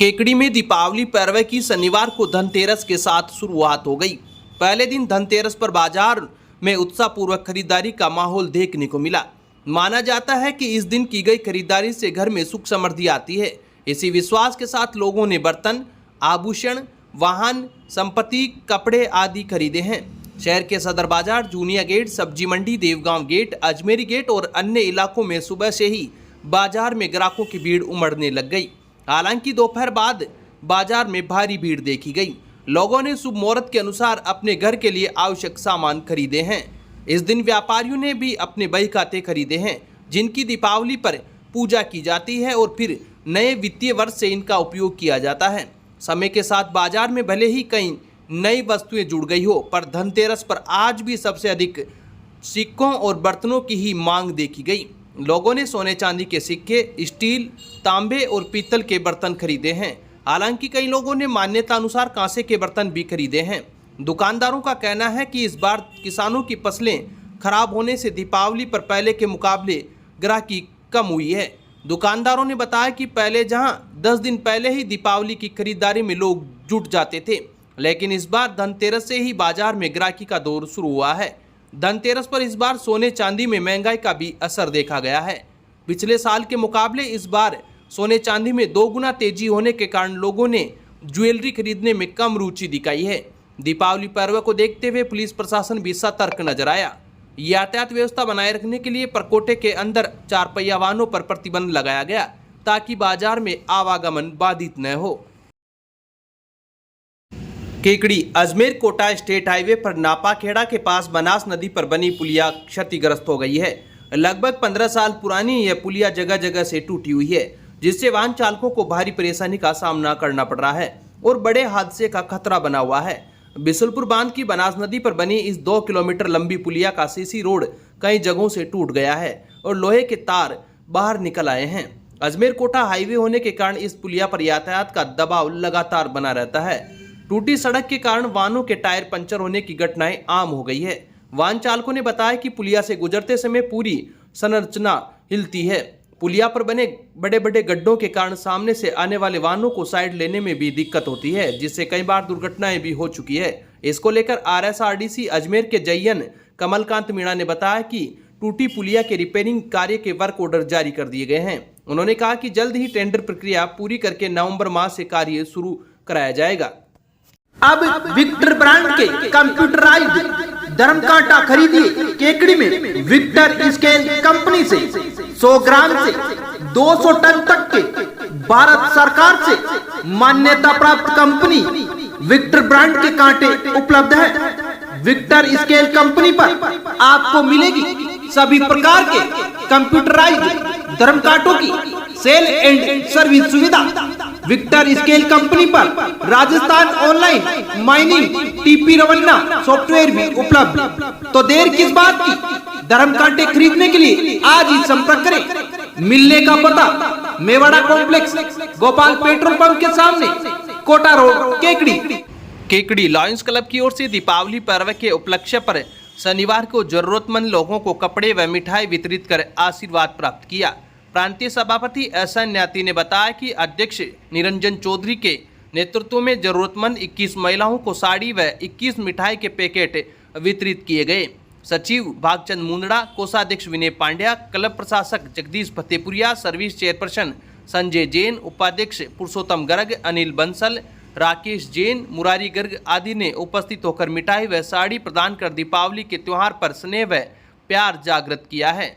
केकड़ी में दीपावली पर्व की शनिवार को धनतेरस के साथ शुरुआत हो गई। पहले दिन धनतेरस पर बाजार में उत्साहपूर्वक खरीदारी का माहौल देखने को मिला। माना जाता है कि इस दिन की गई खरीदारी से घर में सुख समृद्धि आती है। इसी विश्वास के साथ लोगों ने बर्तन, आभूषण, वाहन, संपत्ति, कपड़े आदि खरीदे हैं। शहर के सदर बाजार, जूनिया गेट, सब्जी मंडी, देवगांव गेट, अजमेरी गेट और अन्य इलाकों में सुबह से ही बाजार में ग्राहकों की भीड़ उमड़ने लग गई। हालांकि दोपहर बाद बाजार में भारी भीड़ देखी गई। लोगों ने शुभ मुहूर्त के अनुसार अपने घर के लिए आवश्यक सामान खरीदे हैं। इस दिन व्यापारियों ने भी अपने बही खाते खरीदे हैं, जिनकी दीपावली पर पूजा की जाती है और फिर नए वित्तीय वर्ष से इनका उपयोग किया जाता है। समय के साथ बाजार में भले ही कई नई वस्तुएं जुड़ गई हो, पर धनतेरस पर आज भी सबसे अधिक सिक्कों और बर्तनों की ही मांग देखी गई। लोगों ने सोने चांदी के सिक्के, स्टील, तांबे और पीतल के बर्तन खरीदे हैं। हालांकि कई लोगों ने मान्यता अनुसार कांसे के बर्तन भी खरीदे हैं। दुकानदारों का कहना है कि इस बार किसानों की फसलें खराब होने से दीपावली पर पहले के मुकाबले ग्राहकी कम हुई है। दुकानदारों ने बताया कि पहले जहां 10 दिन पहले ही दीपावली की खरीदारी में लोग जुट जाते थे, लेकिन इस बार धनतेरस से ही बाजार में ग्राहकी का दौर शुरू हुआ है। धनतेरस पर इस बार सोने चांदी में महंगाई का भी असर देखा गया है। पिछले साल के मुकाबले इस बार सोने चांदी में 2 गुना तेजी होने के कारण लोगों ने ज्वेलरी खरीदने में कम रुचि दिखाई है। दीपावली पर्व को देखते हुए पुलिस प्रशासन भी सतर्क नजर आया। यातायात व्यवस्था बनाए रखने के लिए परकोटे के अंदर 4 पहिया वाहनों पर प्रतिबंध लगाया गया, ताकि बाजार में आवागमन बाधित न हो। केकड़ी अजमेर कोटा स्टेट हाईवे पर नापाखेड़ा के पास बनास नदी पर बनी पुलिया क्षतिग्रस्त हो गई है। लगभग 15 साल पुरानी यह पुलिया जगह जगह से टूटी हुई है, जिससे वाहन चालकों को भारी परेशानी का सामना करना पड़ रहा है और बड़े हादसे का खतरा बना हुआ है। बिसुलपुर बांध की बनास नदी पर बनी इस 2 किलोमीटर लंबी पुलिया का सीसी रोड कई जगहों से टूट गया है और लोहे के तार बाहर निकल आए हैं। अजमेर कोटा हाईवे होने के कारण इस पुलिया पर यातायात का दबाव लगातार बना रहता है। टूटी सड़क के कारण वाहनों के टायर पंचर होने की घटनाएं आम हो गई है। वाहन चालकों ने बताया कि पुलिया से गुजरते समय पूरी संरचना हिलती है। पुलिया पर बने बड़े बड़े गड्ढों के कारण सामने से आने वाले वाहनों को साइड लेने में भी दिक्कत होती है, जिससे कई बार दुर्घटनाएं भी हो चुकी है। इसको लेकर RSRDC अजमेर के जयन कमलकांत मीणा ने बताया कि टूटी पुलिया के रिपेयरिंग कार्य के वर्क ऑर्डर जारी कर दिए गए हैं। उन्होंने कहा कि जल्द ही टेंडर प्रक्रिया पूरी करके नवंबर माह से कार्य शुरू कराया जाएगा। अब विक्टर ब्रांड के कंप्यूटराइज्ड धर्म कांटा खरीदिए केकड़ी में विक्टर स्केल कंपनी से 100 ग्राम से 200 टन तक के भारत सरकार से मान्यता प्राप्त कंपनी विक्टर ब्रांड के कांटे उपलब्ध है। विक्टर स्केल कंपनी पर आपको मिलेगी सभी प्रकार के कंप्यूटराइज्ड धर्म कांटों की सेल एंड सर्विस सुविधा। विक्टर स्केल कंपनी पर Rajasthan online mining TP Revanna software भी उपलब्ध। तो देर किस बात की, धर्म कांटे खरीदने के लिए आज ही संपर्क करें। मिलने का पता Mewada complex, Gopal petrol pump के सामने, Kota road, Kekri. Kekri Lions Club की ओर से दीपावली पर्व के उपलक्ष्य पर शनिवार को जरूरतमंद लोगों को कपड़े व मिठाई वितरित कर आशीर्वाद प्राप्त किया। प्रांतीय सभापति एहसन न्याती ने बताया कि अध्यक्ष निरंजन चौधरी के नेतृत्व में जरूरतमंद 21 महिलाओं को साड़ी व 21 मिठाई के पैकेट वितरित किए गए। सचिव भागचंद मुंदड़ा, कोषाध्यक्ष विनय पांड्या, क्लब प्रशासक जगदीश फतेपुरिया, सर्विस चेयरपर्सन संजय जैन, उपाध्यक्ष पुरुषोत्तम गर्ग, अनिल बंसल, राकेश जैन, मुरारी गर्ग आदि ने उपस्थित होकर मिठाई व साड़ी प्रदान कर दीपावली के त्योहार पर स्नेह व प्यार जागृत किया है।